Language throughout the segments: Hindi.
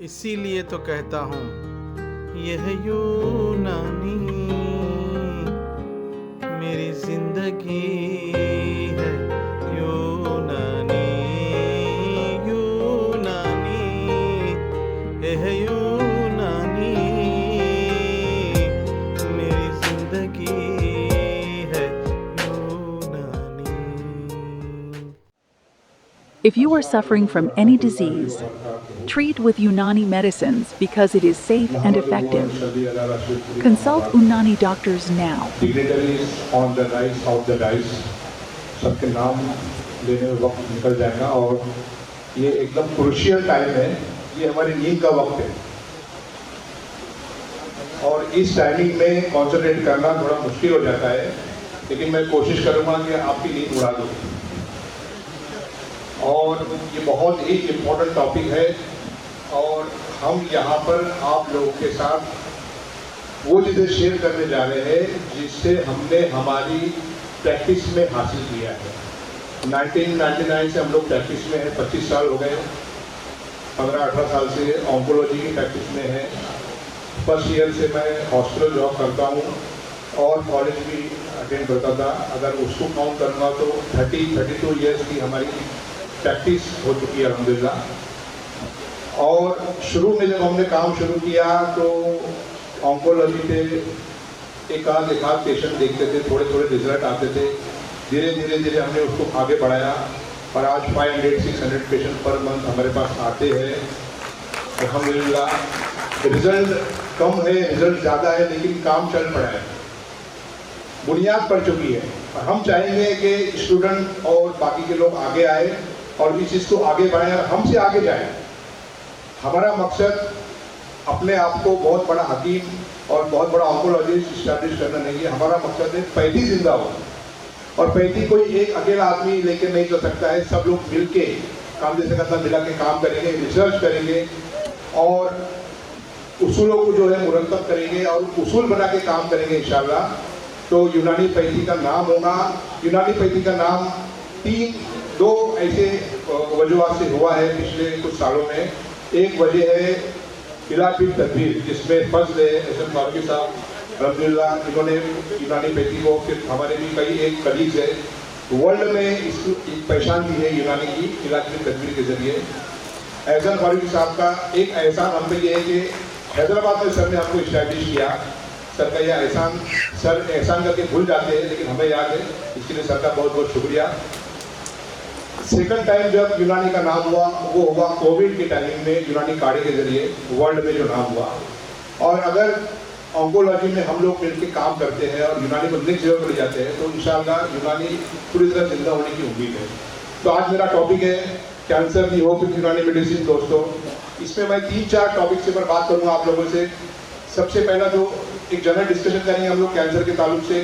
इसीलिए तो कहता हूँ यह यूनानी मेरी जिंदगी है। यूनानी यूनानी यह यूनानी मेरी जिंदगी है यूनानी। If you are suffering from any disease, treat with Unani medicines because it is safe and effective. Consult Unani doctors now. Dignitaries on the rise of the rise, सबके नाम लेने में वक्त निकल जाएगा और ये एकदम क्रूशियल टाइम है। ये हमारी नींद का वक्त है और इस टाइमिंग में कॉन्सेंट्रेट करना थोड़ा मुश्किल हो जाता है, लेकिन मैं कोशिश करूँगा कि आपकी नींद उड़ा दूँ। और ये बहुत ही इम्पोर्टेंट टॉपिक है और हम यहाँ पर आप लोगों के साथ वो चीज़ें शेयर करने जा रहे हैं जिससे हमने हमारी प्रैक्टिस में हासिल किया है। 1999 से हम लोग प्रैक्टिस में हैं, 25 साल हो गए। 15-18 साल से ऑन्कोलॉजी की प्रैक्टिस में है। फर्स्ट ईयर से मैं हॉस्पिटल जॉब करता हूँ और कॉलेज भी अटेंड करता था। अगर उसको काउंट करना तो 32 ईयर्स की हमारी प्रैक्टिस हो चुकी है अल्हम्दुलिल्लाह। और शुरू में जब हमने काम शुरू किया तो ऑन्कोलॉजी पे एक आध पेशेंट देखते थे, थोड़े रिजल्ट आते थे। धीरे धीरे हमने उसको आगे बढ़ाया और आज 500-600 पेशेंट पर मंथ हमारे पास आते हैं अल्हम्दुलिल्लाह। रिजल्ट कम है, रिजल्ट ज़्यादा है, लेकिन काम चल पड़ा है, बुनियाद पड़ चुकी है। और हम चाहेंगे कि स्टूडेंट और बाकी के लोग आगे आए और इस चीज़ को आगे बढ़ाएं और हमसे आगे जाएं। हमारा मकसद अपने आप को बहुत बड़ा हकीम और बहुत बड़ा ऑन्कोलॉजिस्ट इस्टेब्लिश करना नहीं है। हमारा मकसद है पैथी जिंदा हो, और पैथी कोई एक अकेला आदमी लेके नहीं चल सकता है। सब लोग मिल के काम जैसे करता मिला के काम करेंगे, रिसर्च करेंगे और उसूलों को जो है मुरतब करेंगे और उसूल बना के काम करेंगे इंशाल्लाह। तो यूनानी पैथी का नाम होगा। यूनानी पैथी का नाम दो ऐसे वजूहात से हुआ है पिछले कुछ सालों में। एक वजह है इलाज बिल तदबीर, जिसमें फर्स्ट है एसएम फारूकी साहब अल्हम्दुलिल्लाह, इन्होंने यूनानी पैथी को, फिर हमारे भी कई एक कलीग्स है वर्ल्ड में इसको पहचान दी है यूनानी की इलाज बिल तदबीर के जरिए। एसएम फारूकी साहब का एक एहसान हम पे ये है कि हैदराबाद में सर ने हमको इस्टेब्लिश किया। सर का यह एहसान, सर एहसान करके भूल जाते हैं लेकिन हमें याद है, इसके लिए सर का बहुत बहुत शुक्रिया। सेकंड टाइम जब यूनानी का नाम हुआ वो हुआ कोविड के टाइमिंग में, यूनानी काढ़े के जरिए वर्ल्ड में जो नाम हुआ। और अगर ऑन्कोलॉजी में हम लोग मिलकर काम करते हैं और यूनानी को नेक्स्ट लेवल पर ले जाते हैं तो इंशाल्लाह यूनानी पूरी तरह जिंदा होने की उम्मीद है। तो आज मेरा टॉपिक है कैंसर दी होप विद यूनानी मेडिसिन। दोस्तों, इसमें मैं 3-4 टॉपिक से पर बात करूँगा आप लोगों से। सबसे पहला जो एक जनरल डिस्कशन करेंगे हम लोग कैंसर के ताल्लुक से।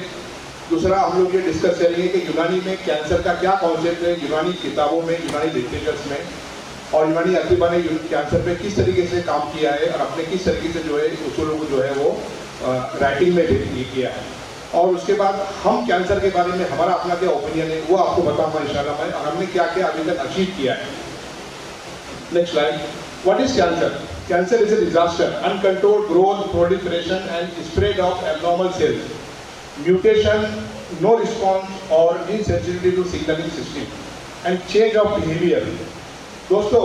दूसरा हम लोग ये डिस्कस करेंगे कि यूनानी में कैंसर का क्या कॉन्सेप्ट है यूनानी किताबों में, यूनानी लिटरेचर्स में, और यूनानी अतीबा ने कैंसर पे किस तरीके से काम किया है और अपने किस तरीके से जो है उसूलों को जो है वो राइटिंग में भी किया है। और उसके बाद हम कैंसर के बारे में हमारा अपना क्या ओपिनियन है वो आपको बताऊंगा इंशाल्लाह मैं, और हमने क्या क्या अभी तक अचीव किया है। Next slide. What is cancer? Cancer is a disaster, uncontrolled growth, proliferation and spread of abnormal cells, mutation, no response or insensitivity to signaling system and change of behavior. दोस्तों,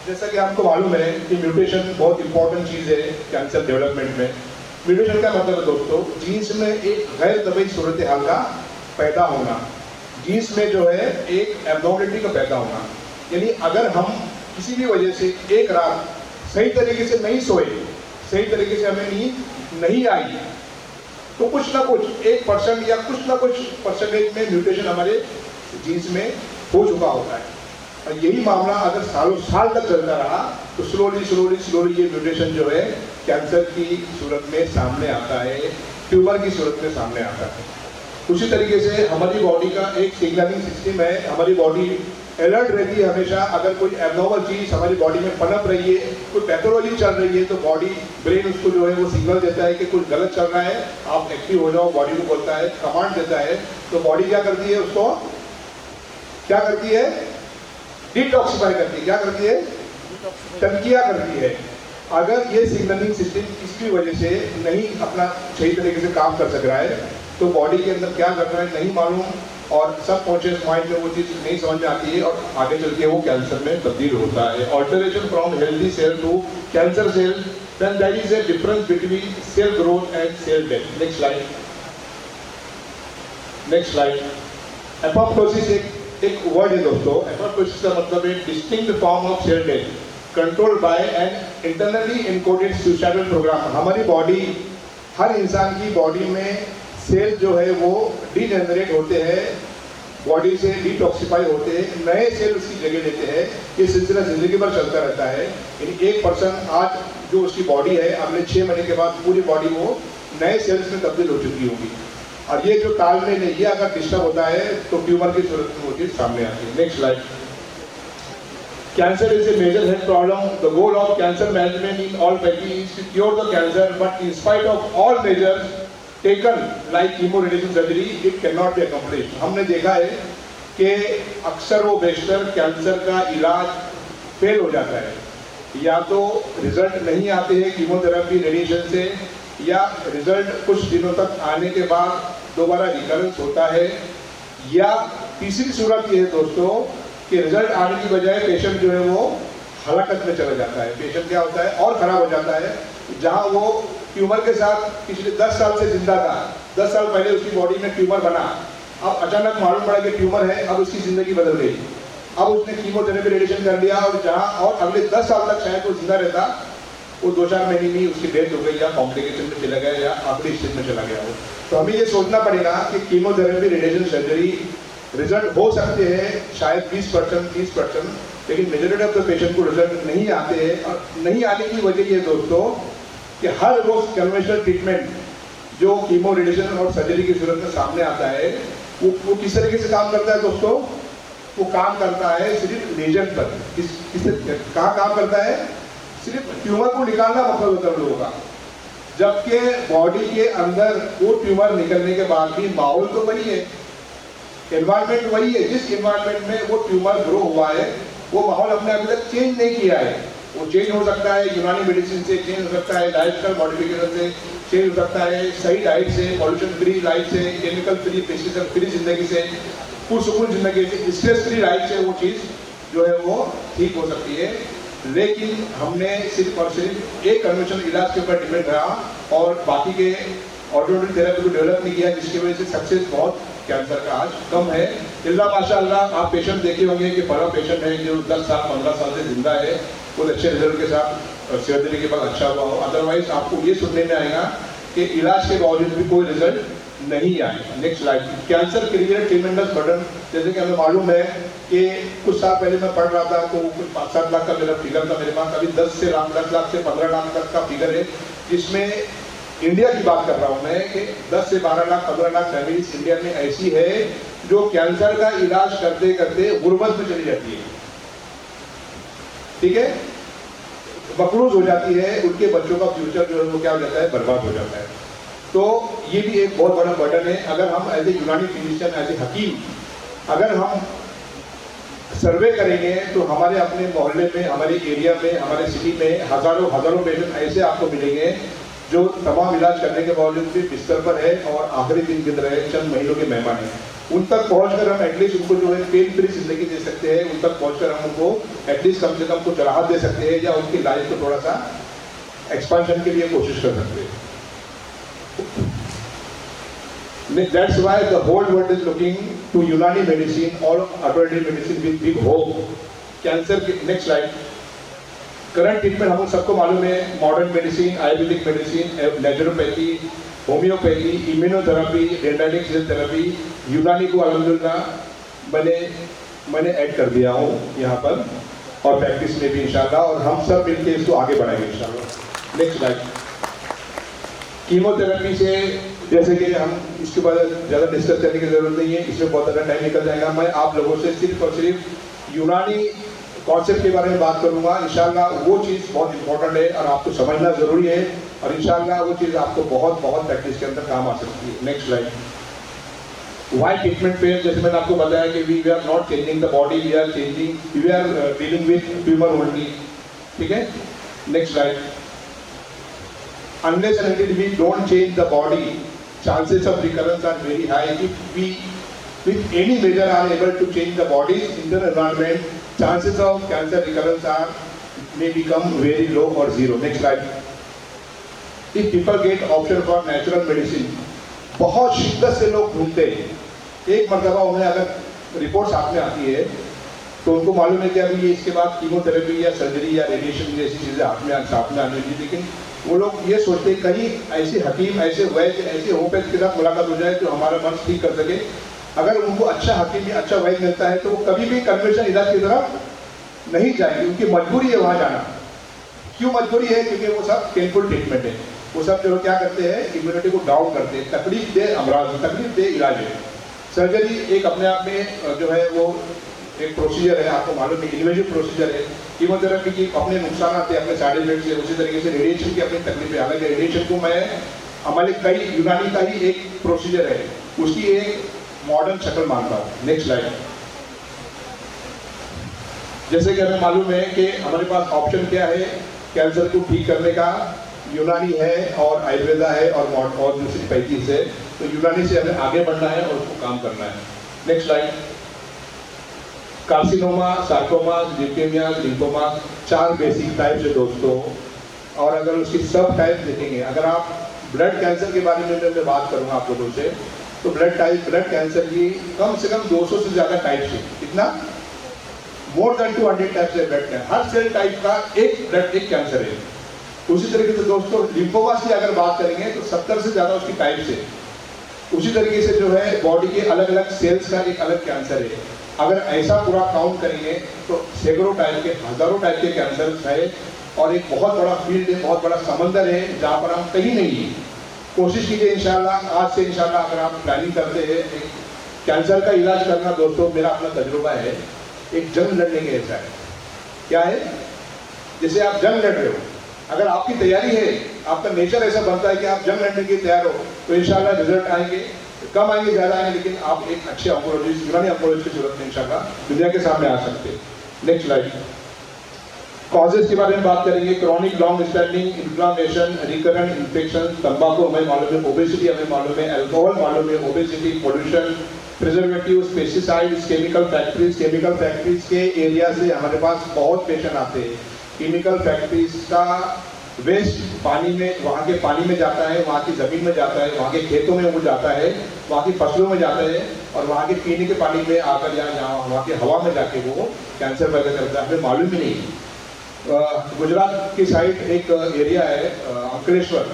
जैसा कि आपको मालूम है कि म्यूटेशन बहुत इंपॉर्टेंट चीज़ है कैंसर डेवलपमेंट में। म्यूटेशन का मतलब है दोस्तों जीन्स में एक गैर तबीई सूरत हाल का पैदा होना, जीन्स में जो है एक एब्नॉर्मलिटी का पैदा होना। यानी अगर हम किसी भी वजह से एक रात सही तरीके से नहीं सोए, सही तरीके से हमें नींद नहीं आई, तो कुछ ना कुछ 1% या कुछ ना कुछ परसेंटेज में म्यूटेशन हमारे जीन्स में हो चुका होता है। और यही मामला अगर सालों साल तक चलता रहा तो स्लोली ये म्यूटेशन जो है कैंसर की सूरत में सामने आता है, ट्यूमर की सूरत में सामने आता है। उसी तरीके से हमारी बॉडी का एक सिग्नलिंग सिस्टम है। हमारी बॉडी अलर्ट रहती है हमेशा। अगर कोई एबनॉर्मल चीज़ हमारी बॉडी में पनप रही है, कोई पैथोलॉजी चल रही है, तो बॉडी ब्रेन उसको जो है वो सिग्नल देता है कि कुछ गलत चल रहा है, आप एक्टिव हो जाओ। बॉडी को बोलता है, कमांड देता है। तो बॉडी क्या करती है, उसको क्या करती है, डिटॉक्सिफाई करती है। क्या करती है, टंकिया करती है। अगर ये सिग्नलिंग सिस्टम किसी भी वजह से नहीं अपना सही तरीके से काम कर सक रहा है तो बॉडी के अंदर क्या कर रहा है नहीं मालूम, और सब कॉन्शियस माइंड में वो चीज़ नहीं समझ में आती है और आगे चल के वो कैंसर में तब्दील होता है। Alteration from healthy cell to cancer cell, then there is a difference between cell growth and cell death. Next slide, next slide. Apoptosis एक वर्ड है दोस्तों। एपोप्टोसिस का मतलब है distinct form of cell death controlled by an internally encoded suicidal programme. हमारी बॉडी, हर इंसान की बॉडी में सेल जो है वो डीजेनरेट होते हैं, बॉडी से डिटॉक्सिफाई होते हैं, नए सेल उसकी जगह लेते हैं। ये सिलसिला जिंदगी भर चलता रहता है। यानी एक पर्सन आज जो उसकी बॉडी है अगले 6 महीने के बाद पूरी बॉडी वो नए सेल्स में तब्दील हो चुकी होगी। और ये जो तालमेल है ये अगर डिस्टर्ब होता है तो ट्यूमर की सूरत में वो चीज सामने आती है। Next slide. Cancer is a major health problem. The goal of cancer management in all pathy is to cure the cancer, but in spite of all measures taken like chemoradiation surgery, it cannot be accomplished. हमने देखा है कि अक्सर वो बेशतर कैंसर का इलाज फेल हो जाता है, या तो रिजल्ट नहीं आते हैं कीमोथेरेपी रेडिएशन से, या रिजल्ट कुछ दिनों तक आने के बाद दोबारा रिकरेंस होता है, या तीसरी सूरत ये है दोस्तों कि रिजल्ट आने की बजाय पेशेंट जो है वो हलाकत में चला जाता है। पेशेंट क्या होता है और ख़राब हो जाता है। जहां वो ट्यूमर के साथ पिछले 10 साल से जिंदा था, 10 साल पहले उसकी बॉडी में ट्यूमर बना, अब अचानक मालूम पड़ा कि ट्यूमर है, अब उसकी ज़िंदगी बदल गई। अब उसने कीमोथेरेपी रेडिएशन कर लिया और अगले 10 साल तक शायद वो जिंदा रहता, वो 2-4 महीने में उसकी डेथ हो गई, या कॉम्प्लिकेशन में चला गया, या आखिरी स्टेज में चला गया हो। तो हमें ये सोचना पड़ेगा कि कीमोथेरेपी रेडिएशन सर्जरी रिजल्ट हो सकते हैं शायद 20%, 30%, लेकिन मेजॉरिटी ऑफ द पेशेंट को रिजल्ट नहीं आते हैं। और नहीं आने की वजह ये दोस्तों कि हर रोज कन्वेंशनल ट्रीटमेंट जो कीमो रेडिएशन और सर्जरी की सूरत में सामने आता है वो किस तरीके से काम करता है दोस्तों? वो काम करता है सिर्फ लेजन पर। कहाँ काम करता है? सिर्फ ट्यूमर को निकालना मकसद होता है लोगों का, जबकि बॉडी के अंदर वो ट्यूमर निकलने के बाद भी माहौल तो वही है, एनवायरनमेंट वही है। जिस एनवायरनमेंट में वो ट्यूमर ग्रो हुआ है वो माहौल हमने अभी तक चेंज नहीं किया है। वो चेंज हो सकता है यूनानी मेडिसिन से, चेंज हो सकता है लाइफस्टाइल मॉडिफिकेशन से, चेंज हो सकता है सही डाइट से, पॉल्यूशन फ्री लाइफ से, केमिकल फ्री, पेस्टिसाइड फ्री जिंदगी से, पुरसुकून जिंदगी से, स्ट्रेस फ्री लाइफ से वो चीज़ जो है वो ठीक हो सकती है। लेकिन हमने सिर्फ और सिर्फ एक कन्वेंशनल इलाज के ऊपर डिपेंड रहा और बाकी के ऑल्टरनेटिव थेरेपी को डेवलप नहीं किया, जिसकी वजह से सक्सेस बहुत कैंसर का आज कम है। इल्ला माशाअल्लाह आप पेशेंट देखे होंगे कि बड़ा पेशेंट है जो 10 साल 15 साल से जिंदा है, वो अच्छे रिजल्ट के साथ सर्जरी के बाद अच्छा हुआ हो। अदरवाइज आपको ये सुनने में आएगा कि इलाज के बावजूद भी कोई रिजल्ट नहीं आएगा। Next slide. Cancer create tremendous burden. जैसे कि हमें मालूम है कि कुछ साल पहले मैं पढ़ रहा था तो कुछ 5-7 लाख का मेरा फिगर था मेरे पास, अभी 10 लाख से 15 लाख तक का फिगर है, जिसमें इंडिया की बात कर रहा हूं मैं कि 10 से 12 लाख 15 लाख फैमिलीज इंडिया में ऐसी है जो कैंसर का इलाज करते करते गुर्बत में चली जाती है, ठीक है, मकरूज हो जाती है, उनके बच्चों का फ्यूचर जो है वो क्या हो जाता है, बर्बाद हो जाता है। तो ये भी एक बहुत बड़ा बर्डन है। अगर हम एज ए यूनानी फिजिशियन, एज ए हकीम, अगर हम सर्वे करेंगे तो हमारे अपने मोहल्ले में, हमारे एरिया में, हमारे सिटी में हजारों पेशेंट ऐसे आपको मिलेंगे जो तमाम इलाज करने के बावजूद भी बिस्तर पर है और आखिरी दिन गिन रहे चंद महीनों के मेहमान हैं। उन तक पहुंचकर हम एटलीस्ट उनको जो है पेन फ्री जिंदगी दे सकते हैं, उन तक पहुंचकर हम उनको एटलीस्ट कम से कम कुछ राहत दे सकते हैं, या उनकी लाइफ को थोड़ा सा एक्सपांशन के लिए कोशिश कर सकते हैं। That's why the whole world is looking to Unani medicine or alternative medicine with big hope. Cancer के next slide. करंट ट्रीटमेंट हम सबको मालूम है, modern medicine, ayurvedic medicine, naturopathy, homoeopathy, immunotherapy, dendritic cell therapy, Unani को अल्हम्दुलिल्लाह मैंने ऐड कर दिया हूँ यहाँ पर, और प्रैक्टिस में भी इंशाल्लाह, और हम सब मिलकर इसको आगे बढ़ाएंगे इंशाल्लाह। Next slide. कीमोथेरेपी से जैसे कि हम इसके बाद ज़्यादा डिस्कस करने की ज़रूरत नहीं है, इसमें बहुत ज़्यादा टाइम निकल जाएगा। मैं आप लोगों से सिर्फ और सिर्फ यूनानी कॉन्सेप्ट के बारे में बात करूंगा। इंशाल्लाह वो चीज़ बहुत इंपॉर्टेंट है और आपको समझना ज़रूरी है, और इंशाल्लाह वो चीज़ आपको बहुत प्रैक्टिस के अंदर काम आ सकती है। Next slide. वाई ट्रीटमेंट पे जैसे मैंने आपको बताया कि we are not changing the body, we are dealing with tumour only, ठीक है। Next slide. unless and until we don't change the body, chances of recurrence are very high. If we with any measure are able to change the body's internal environment, chances of cancer recurrence are may become very low or zero. Next slide. If people get option for natural medicine, बहुत शिद्दत से लोग ढूंढते हैं। एक मरतबा उन्हें अगर रिपोर्ट साथ में आती है तो उनको मालूम है कि अभी ये इसके बाद कीमोथेरेपी या सर्जरी या रेडिएशन जैसी चीज़ें साथ में आने लगी, लेकिन वो लोग ये सोचते हैं कहीं ऐसे हकीम, ऐसे वैद्य, ऐसे होम्योपैथ के साथ मुलाकात हो जाए जो हमारा मर्ज ठीक कर सके। अगर उनको अच्छा हकीम या अच्छा वैद्य मिलता है तो वो कभी भी कन्वेंशनल इलाज की तरफ नहीं जाएंगे, उनकी मजबूरी है वहाँ जाना। क्यों मजबूरी है? क्योंकि वो सब पेनफुल ट्रीटमेंट है, वो सब जो क्या करते हैं इम्यूनिटी को डाउन करते हैं, तकलीफ दे अमराज, तकलीफ दे इलाज है। सर्जरी एक अपने आप में जो है वो एक प्रोसीजर है, आपको मालूम है, इन्वेजिव प्रोसीजर है। कीमोथेरेपी की अपने नुकसान आते हैं, अपने साइड इफेक्ट्स है, उसी तरीके से रेडिएशन की अपनी तकलीफ है। हालांकि रेडिएशन को मैं हमारे कई यूनानी का ही एक प्रोसीजर है, उसकी एक मॉडर्न शक्ल मानता हूँ। Next slide. जैसे कि हमें मालूम है कि हमारे पास ऑप्शन क्या है कैंसर को ठीक करने का, यूनानी है और आयुर्वेदा है और दूसरी पैथीज है। तो यूनानी से हमें आगे बढ़ना है और उसको काम करना है। Next slide. Carcinoma, sarcoma, leukaemia, lymphoma, 4 basic types है दोस्तों। और अगर उसकी सब टाइप देखेंगे, अगर आप ब्लड कैंसर के बारे में मैं बात करूँगा आप लोगों से, तो ब्लड कैंसर की कम से कम 200 से ज़्यादा टाइप्स है। कितना? मोर देन 200 टाइप्स है ब्लड कैंसर। हर सेल टाइप का एक कैंसर है। उसी तरीके से दोस्तों लिम्फोमा की अगर बात करेंगे तो 70 से ज़्यादा उसकी टाइप्स है। उसी तरीके से जो है बॉडी के अलग अलग सेल्स का एक अलग कैंसर है। अगर ऐसा पूरा काउंट करेंगे तो सैकड़ों टाइप के, हजारों टाइप के कैंसर है और एक बहुत बड़ा फील्ड है, बहुत बड़ा समंदर है जहाँ पर हम कहीं नहीं है। कोशिश कीजिए इंशाल्लाह, आज से इंशाल्लाह अगर आप प्लानिंग करते हैं कैंसर का इलाज करना, दोस्तों मेरा अपना तजुर्बा है, एक जंग लड़ने के जैसा है। क्या है? जैसे आप जंग लड़ रहे हो, अगर आपकी तैयारी है, आपका नेचर ऐसा बनता है कि आप जंग लड़ने के तैयार हो, तो इंशाल्लाह रिजल्ट आएंगे, कम आएंगे ज़्यादा आएंगे, लेकिन आप एक अच्छे ऑन्कोलॉजिस्ट, यूनानी ऑन्कोलॉजिस्ट की जरूरत में इंशाल्लाह दुनिया के सामने आ सकते हैं। Next slide. कॉजेज के बारे में बात करेंगे। Chronic long standing inflammation, recurrent infection, तंबाकू हमें मालूम है, ओबेसिटी हमें मालूम है, अल्कोहल मालूम है, obesity, pollution, preservatives, pesticides, chemical factories के एरिया से हमारे पास बहुत पेशेंट आते हैं। केमिकल फैक्ट्रीज का वेस्ट पानी में, वहाँ के पानी में जाता है, वहाँ की ज़मीन में जाता है, वहाँ के खेतों में वो जाता है, वहाँ की फसलों में जाता है और वहाँ के पीने के पानी में आकर या वहाँ की हवा में जाके वो कैंसर पैदा करता है, हमें मालूम ही नहीं। गुजरात की साइड एक एरिया है अंकलेश्वर,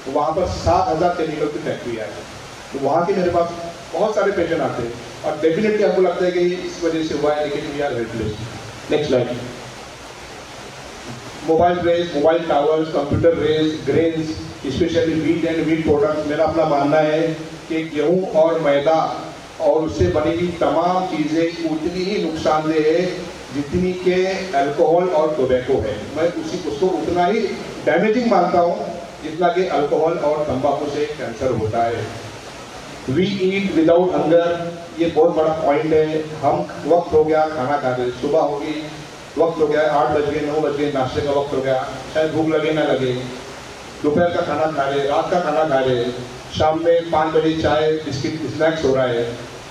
वहाँ पर 7,000 केमिकल की फैक्ट्री है। तो वहाँ के मेरे पास बहुत सारे पेशेंट आते हैं और डेफिनेटली आपको लगता है कि इस वजह से हुआ है, लेकिन we are helpless. Next slide. Mobile rays, mobile towers, computer rays, grains, specially wheat and wheat products, मेरा अपना मानना है कि गेहूं और मैदा और उससे बनी हुई तमाम चीज़ें उतनी ही नुकसानदेह है जितनी के अल्कोहल और टोबैको है। मैं उसको उतना ही डैमेजिंग मानता हूँ जितना कि अल्कोहल और तंबाकू से कैंसर होता है। वी ईट विदाउट हंगर, ये बहुत बड़ा पॉइंट है। हम वक्त हो गया खाना खा रहे, सुबह होगी, वक्त हो गया 8 बज गए, 9 बज गए, नाश्ते का वक्त हो गया, शायद भूख लगे ना लगे, दोपहर का खाना खा रहे, रात का खाना खा रहे, शाम में 5 बजे चाय बिस्किट स्नैक्स हो रहा है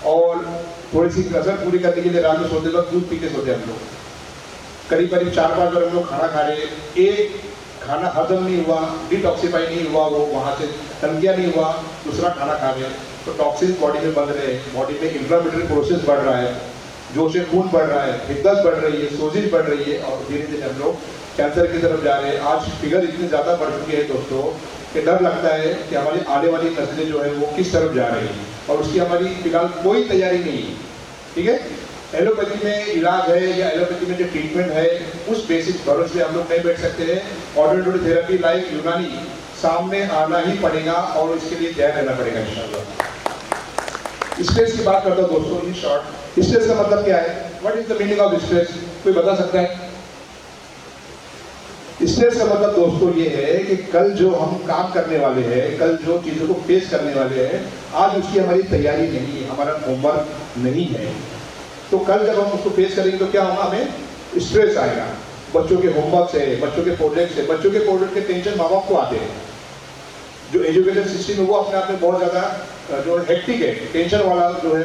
और थोड़ी सी कसर पूरी करने के लिए रात में सोते वक्त दूध पी के सोते हम लोग। करीब 4-5 बार हम लोग खाना खा रहे, एक खाना हजम नहीं हुआ, डिटॉक्सीफाई नहीं हुआ, वो वहाँ से तंगिया नहीं हुआ, दूसरा खाना खा रहे तो टॉक्सिन बॉडी में बन रहे, बॉडी में इन्फ्लेमेटरी प्रोसेस बढ़ रहा है, जोश खून बढ़ रहा है, हिद्दत बढ़ रही है, सोजिश बढ़ रही है और धीरे धीरे हम लोग कैंसर की तरफ जा रहे हैं। आज फिगर इतनी ज़्यादा बढ़ चुकी है दोस्तों कि डर लगता है कि हमारी आने वाली नस्लें जो है वो किस तरफ जा रही है और उसकी हमारी फिलहाल कोई तैयारी नहीं है। ठीक है, एलोपैथी में इलाज है या एलोपैथी में जो ट्रीटमेंट है उस बेसिक भरोसे हम लोग नहीं बैठ सकते हैं। ऑर्डिनरी थेरेपी लाइक यूनानी सामने आना ही पड़ेगा और इसके लिए तैयार रहना पड़ेगा इंशाल्लाह। स्ट्रेस की बात करता हूँ दोस्तों इन शॉर्ट। स्ट्रेस का मतलब क्या है? What is the meaning of stress? कोई बता सकता है? स्ट्रेस का मतलब दोस्तों ये है कि कल जो हम काम करने वाले हैं, कल जो चीज़ों को फेस करने वाले हैं, आज उसकी हमारी तैयारी नहीं है, हमारा होमवर्क नहीं है। तो कल जब हम उसको फेस करेंगे तो क्या होगा? हमें स्ट्रेस आएगा। बच्चों के होमवर्क है, बच्चों के प्रोजेक्ट है, बच्चों के प्रोजेक्ट के टेंशन माँ बाप को आते हैं। जो एजुकेशन सिस्टम है वो अपने आप में बहुत ज़्यादा जो हेक्टिक है, टेंशन वाला जो है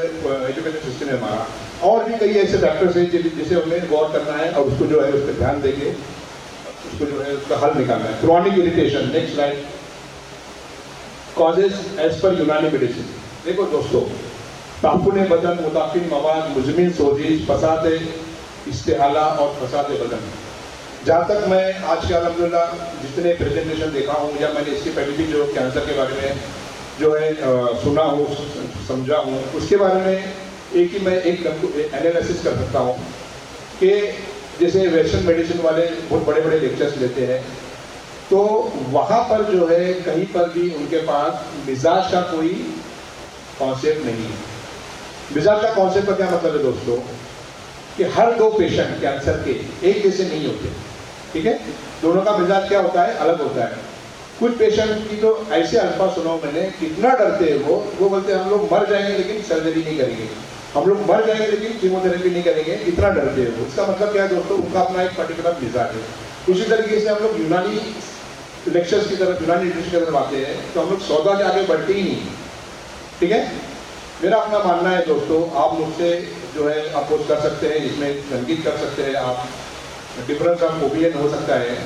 एजुकेशन सिस्टम है हमारा। और भी कई ऐसे फैक्टर्स हैं जिसे हमें गौर करना है और उसको जो है उस पर ध्यान देके उसको जो है उसका हल निकालना है। Chronic irritation, next slide. Causes as per Unani medicine. देखो दोस्तों, ताफुन बदन, मुताफिन मवाद, मुजमिन सोजिश, फसाद इस्तेहाला और फसाद बदन। जहाँ तक मैं आज के अल्हम्दुलिल्लाह जितने प्रेजेंटेशन देखा हूँ या मैंने इसके पहले भी जो कैंसर के बारे में जो है सुना हूँ, समझा हूँ, उसके बारे में एक ही मैं एक एनालिसिस कर सकता हूँ कि जैसे वेस्टर्न मेडिसिन वाले बहुत बड़े बड़े लेक्चर्स लेते हैं, तो वहाँ पर जो है कहीं पर भी उनके पास मिजाज का कोई कॉन्सेप्ट नहीं है। मिजाज का कॉन्सेप्ट का क्या मतलब है दोस्तों, कि हर दो पेशेंट कैंसर के एक जैसे नहीं होते, ठीक है। दोनों का मिजाज क्या होता है, अलग होता है। कुछ पेशेंट की तो ऐसे अल्फाज सुना मैंने, कितना डरते हैं वो बोलते हैं हम लोग मर जाएंगे लेकिन सर्जरी नहीं करेंगे, हम लोग मर जाएंगे लेकिन कीमोथेरेपी नहीं करेंगे, इतना डरते हैं वो। इसका मतलब क्या है दोस्तों, उनका अपना एक पर्टिकुलर मिजाज है। उसी तरीके से हम लोग यूनानी लेक्चर्स की तरफ, यूनानी लिटरेचर की तरफ आते हैं तो हम लोग सौदा के आगे बढ़ते ही नहीं, ठीक है। मेरा अपना मानना है दोस्तों, आप मुझसे जो है अपोज कर सकते हैं, इसमें तनकीद कर सकते हैं, आप डिफरेंस ऑफ ओपिनियन हो सकता है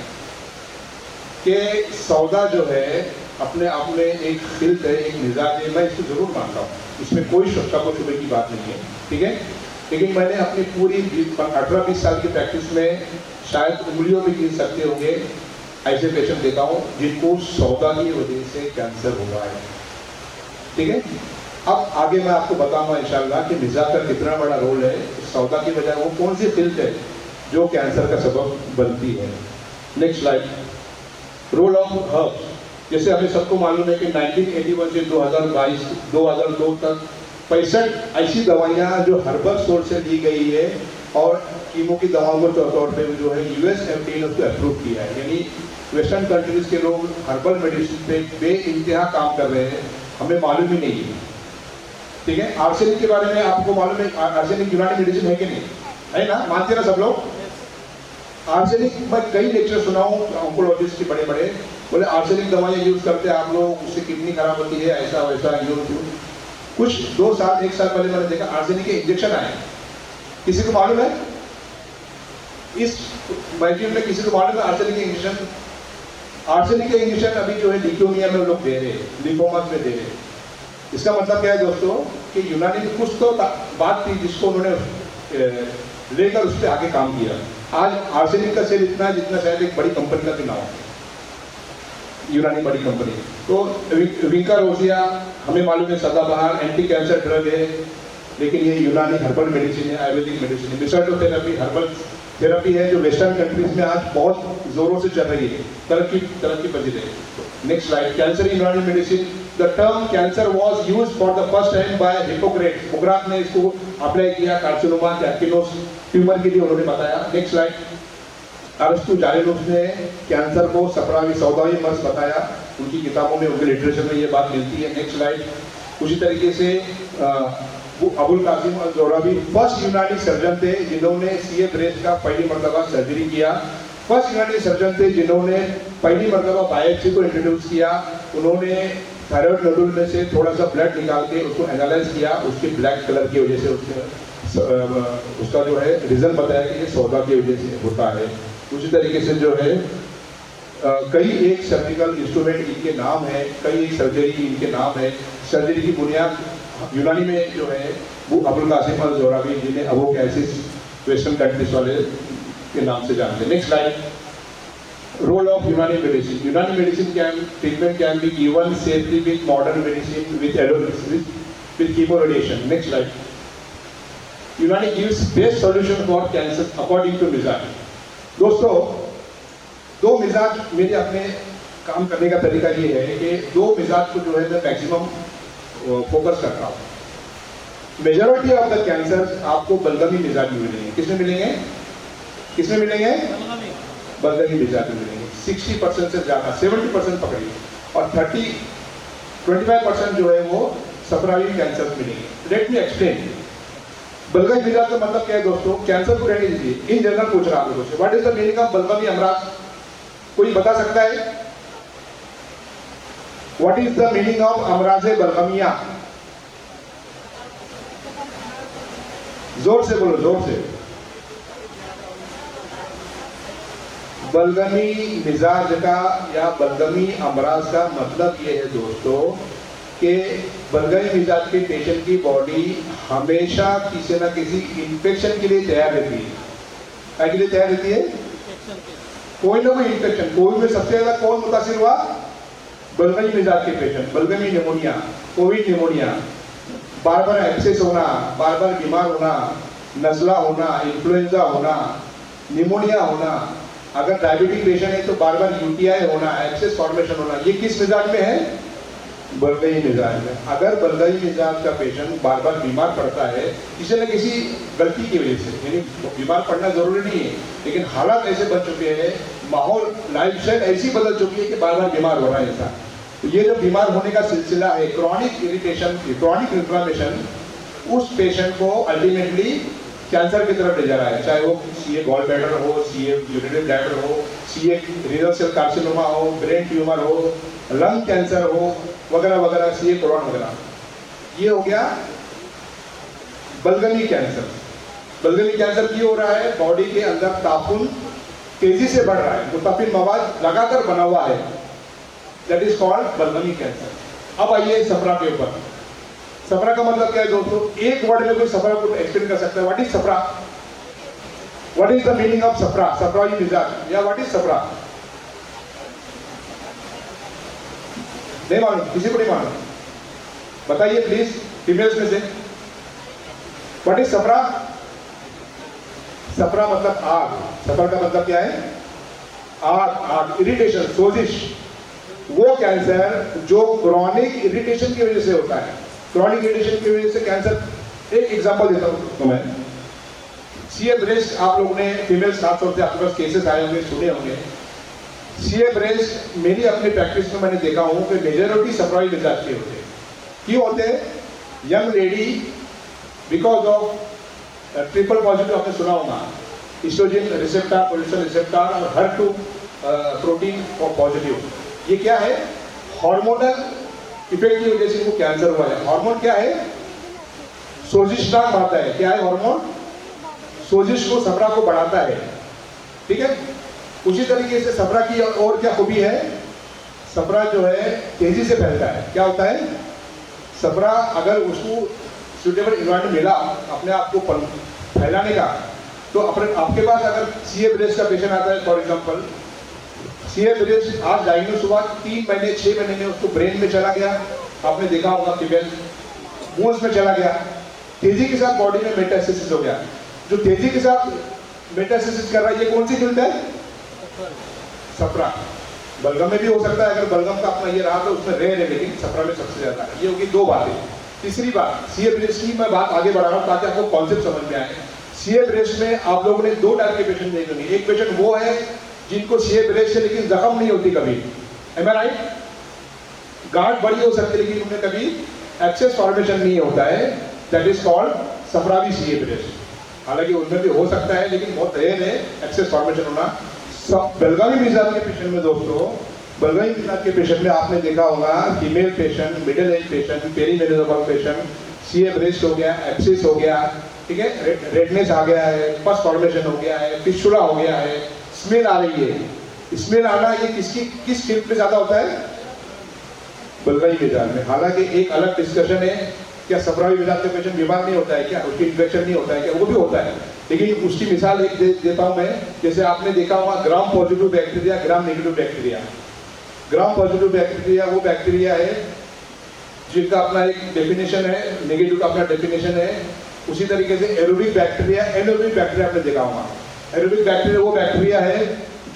कि सौदा जो है अपने आप में एक खिल्त है, एक मिजाज है, मैं इसको जरूर मानता हूँ, इसमें कोई शक को शुबे की बात नहीं है, ठीक है। लेकिन मैंने अपनी पूरी 18-20 साल की प्रैक्टिस में शायद उंगलियों भी गिन सकते होंगे ऐसे पेशेंट देखा हूँ जिनको सौदा की वजह से कैंसर हुआ है, ठीक है। अब आगे मैं आपको बताऊंगा इंशाल्लाह कि मिजाज का कितना बड़ा रोल है, सौदा की वजह वो कौन सी खिल्त है जो कैंसर का सबब बनती है। Next slide. Role of herbs. जैसे हमें सबको मालूम है कि 1981 से 2002 तक 65 ऐसी दवाइयाँ जो हर्बल सोर्स से ली गई है और कीमो की दवाओं के तौर पे जो है यूएस FDA ने उसको अप्रूव किया है। यानी वेस्टर्न कंट्रीज के लोग हर्बल मेडिसिन पे बे इंतहा काम कर रहे हैं, हमें मालूम ही नहीं है, ठीक है। आर्सेनिक के बारे में आपको मालूम है, आर्सेनिक यूनानी मेडिसिन है कि नहीं, है ना, मानते ना सब लोग। आर्सेनिक मैं कई लेक्चर सुना हूँ ऑन्कोलॉजिस्ट के बड़े बड़े, बोले आर्सेनिक दवाइयाँ यूज करते हैं आप लोग, उससे किडनी खराब होती है, ऐसा वैसा यूज। कुछ 2 साल 1 साल पहले मैंने देखा आर्सेनिक के इंजेक्शन आए, किसी को मालूम है इस मैगजीन में, किसी को मालूम है आर्सेनिक के इंजेक्शन? आर्सेनिक के इंजेक्शन अभी जो है ल्यूकेमिया में लोग दे रहे हैं, लिम्फोमा में दे रहे हैं। इसका मतलब क्या है दोस्तों कि यूनानी में कुछ तो बात थी जिसको उन्होंने लेकर उस पर आगे काम किया। आज आर्सेनिक का सेल इतना जितना शायद एक बड़ी कंपनी का भी नाम है, यूनानी बड़ी कंपनी। तो विंका रोसिया हमें मालूम है सदाबहार एंटी कैंसर ड्रग है, लेकिन ये यूनानी हर्बल मेडिसिन है, आयुर्वेदिक मेडिसिन है। मिसर्टोथेरेपी हर्बल थेरेपी है जो वेस्टर्न कंट्रीज में आज बहुत जोरों से चल रही है, तरक्की पजी रही है। Next slide. कैंसर इन यूनानी medicine. The term cancer was used for the first time bye Hippocrates. Hypocrite ने इसको अप्लाई किया कार्सिनोमा कैंकिनोस ट्यूमर के लिए, उन्होंने बताया। Next slide. अरस्तु जारेनुस ने कैंसर को सफरावी सौदावी मर्ज बताया, उनकी किताबों में, उनके लिटरेचर में ये बात मिलती है। Next slide. उसी तरीके से अबुल कासिम अल जोराबी फर्स्ट यूनानी सर्जन थे जिन्होंने सीए ब्रेस्ट का पहली मरतबा सर्जरी किया। फर्स्ट यूनानी सर्जन थे जिन्होंने पहली मरतबा बायोप्सी को इंट्रोड्यूस किया। उन्होंने थायराइड नोडुल में से थोड़ा सा ब्लड निकाल के उसको एनालाइज किया, उसके ब्लैक कलर की वजह से उसका जो है रीजन बताया कि ये सौदा की वजह से होता है। उसी तरीके से जो है कई एक सर्जिकल इंस्ट्रूमेंट इनके नाम है, कई एक सर्जरी इनके नाम है। सर्जरी की बुनियाद यूनानी में जो है वो अबुल कासिम अल जोराबी जिन्हें अबू कैसिस वेस्टर्न कंट्रीज वाले के नाम से जानते हैं। Next slide. Role of Unani medicine. Unani medicine treatment can be given safely with modern medicine with chemo radiation. Next slide. Unani gives best solution for cancer according to मिजाज। दोस्तों, 2 मिजाज मेरे अपने काम करने का तरीका ये है कि 2 मिजाज को जो है मैं मैक्सिमम फोकस करता हूँ। मेजॉरिटी ऑफ द कैंसर आपको बलगमी मिजाज में मिलेंगे। किसमें मिलेंगे? किसमें मिलेंगे? बलगमी मिजाज में मिलेंगे। 60% से ज़्यादा 70% पकड़िए, और 25% जो है वो सफरावी कैंसर मिलेंगे। Let me explain. बलगमी मिजाज का मतलब क्या है दोस्तों? कैंसर को रहने दीजिए, इन जनरल पूछ रहा हूँ आपको, what is the meaning of बलगमी अमराज? कोई बता सकता है? What is the meaning of अमराजे बलगमिया? जोर से बोलो, जोर से। बलगमी मिजाज का या बलगमी अमराज का मतलब ये है दोस्तों कि बलगमी मिजाज के पेशेंट की बॉडी हमेशा किसी ना किसी इन्फेक्शन के लिए तैयार रहती है। क्या के लिए तैयार रहती है? कोई ना कोई इन्फेक्शन। कोविड में सबसे ज्यादा कौन मुतासिर हुआ? बलगमी मिजाज के पेशेंट। बलगमी निमोनिया, कोविड निमोनिया, बार बार एक्सेस होना, बार बार बीमार होना, नजला होना, इन्फ्लुएंजा होना, निमोनिया होना, अगर डायबिटिक पेशेंट है तो बार बार यूटीआई होना, एक्सेस फॉर्मेशन होना, ये किस मिजाज में है? बलगमी मिजाज में। अगर बलगमी मिजाज का पेशेंट बार बार बीमार पड़ता है किसी न किसी गलती की वजह से, यानी बीमार पड़ना जरूरी नहीं है लेकिन हालात ऐसे बन चुके हैं, माहौल लाइफस्टाइल ऐसी बदल चुकी है कि बार बार बीमार हो रहा है ऐसा, तो ये जो बीमार होने का सिलसिला है, क्रॉनिक इरिटेशन, क्रॉनिक इन्फ्लामेशन, उस पेशेंट को अल्टीमेटली कैंसर की तरफ ले जा रहा है। चाहे वो सीए गॉल ब्लैडर हो, सीए यूरिनरी ब्लैडर हो, सीए रीनल सेल कार्सिनोमा हो, ब्रेन ट्यूमर हो, लंग कैंसर हो, वगैरह वगैरह, सीए कोलन वगैरह। ये हो गया बलगमी कैंसर। बलगमी कैंसर क्यों हो रहा है? बॉडी के अंदर तापुन तेजी से बढ़ रहा है, मुताफिन मवाद लगातार बना हुआ है, दैट इज कॉल्ड बलगमी कैंसर। अब आइए सफरा के ऊपर। सफरा का मतलब क्या है दोस्तों? एक वर्ड में कोई सफरा को एक्सप्लेन कर सकता है? व्हाट इज सफरा? What is the meaning of सफरा? सफराई मिजाज या व्हाट इज सफरा? नहीं मालूम? किसी को नहीं मालूम? बताइए प्लीज, फीमेल्स में से। What is सफरा? सफरा मतलब आग। सफरा का मतलब क्या है? आग, आग, इरिटेशन, सोजिश। वो कैंसर जो क्रॉनिक इरिटेशन की वजह से होता है, क्रॉनिक इरिटेशन की वजह से कैंसर। एक एग्जांपल देता हूं तो मैं, सीए ब्रेस्ट, आप लोगों ने फीमेल्स खासतौर से आपके पास केसेस आए होंगे, सुने होंगे। सीए ब्रेस्ट मेरी अपनी प्रैक्टिस में मैंने देखा हूं कि मेजॉरिटी सफराई मिजाज के होते हैं। क्यों होते हैं? Young lady because of triple positive, आपने सुना होगा, एस्ट्रोजन रिसेप्टर, प्रोजेस्टेरोन रिसेप्टर और HER2 प्रोटीन पॉजिटिव। ये क्या है? हार्मोनल इफेक्ट की वजह से वो कैंसर हुआ है। हार्मोन क्या है? सोजिश नाम बढ़ाता है। क्या है हार्मोन? सोजिश को, सफरा को बढ़ाता है। ठीक है। उसी तरीके से सफरा की और क्या खूबी है? सफरा जो है तेजी से फैलता है। क्या होता है? सफरा अगर उसको सुटेबल इन्वायरमेंट मिला अपने आप को फैलाने का, तो अपने आपके पास अगर सीए ब्रेस्ट का पेशेंट आता है, फॉर एग्जांपल सीए ब्रेस्ट आज डायग्नोस हुआ, 3 महीने 6 महीने में उसको ब्रेन में चला गया, आपने देखा होगा फीमेल, बोन्स में चला गया, तेजी के साथ बॉडी में मेटास्टेसिस हो गया। जो तेजी के साथ मेटास्टेसिस कर रहा है, ये कौन सी जल्द है? सफरा। बलगम में भी हो सकता है, अगर बलगम का अपना ये रहा तो उसमें रेयर है, लेकिन सफरा में सबसे ज्यादा है। ये होगी 2 बातें। तीसरी बात, सीए ब्रेस्ट की मैं बात आगे बढ़ा रहा हूँ ताकि आपको कॉन्सेप्ट समझ में आए। सीए ब्रेस्ट में आप लोगों ने 2 टाइप के पेशेंट देखे होंगे। एक पेशेंट वो है जिनको सीए ब्रेस्ट से लेकिन जख्म नहीं होती कभी, एम आई राइट? गांठ बड़ी हो सकती है लेकिन उनमें कभी एक्सेस फॉर्मेशन नहीं होता है, दैट इज कॉल्ड सफरावी सीए ब्रेस्ट। हालांकि उनमें भी हो सकता है लेकिन बहुत रेयर है एक्सेस फॉर्मेशन होना। सब बलगमी मिजाज के पेशेंट में दोस्तों, बलगमी मिजाज के पेशेंट में आपने देखा होगा female patient, middle age patient, perimenopause patient, CA breast हो गया, एक्सेस हो गया, ठीक है, रेडनेस आ गया है, पस फॉर्मेशन हो गया है, फिस्टुला हो गया है, स्मेल आ रही है। स्मेल आना ये किस फील्ड में ज्यादा होता है? बलगमी मिजाज में। हालांकि एक अलग डिस्कशन है, क्या सफरावी मिजाज के पेशेंट बीमार नहीं होता है क्या? उसकी इन्फेक्शन नहीं होता है क्या? वो भी होता है, लेकिन उसकी मिसाल एक देता हूं मैं। जैसे आपने देखा होगा gram positive bacteria, gram negative bacteria. Gram positive bacteria वो बैक्टीरिया है जिनका अपना एक डेफिनेशन है, नेगेटिव का अपना डेफिनेशन है। उसी तरीके से एरोबिक बैक्टीरिया, एनोबिक बैक्टीरिया आपने देखा होगा। एरोबिक बैक्टीरिया वो बैक्टीरिया है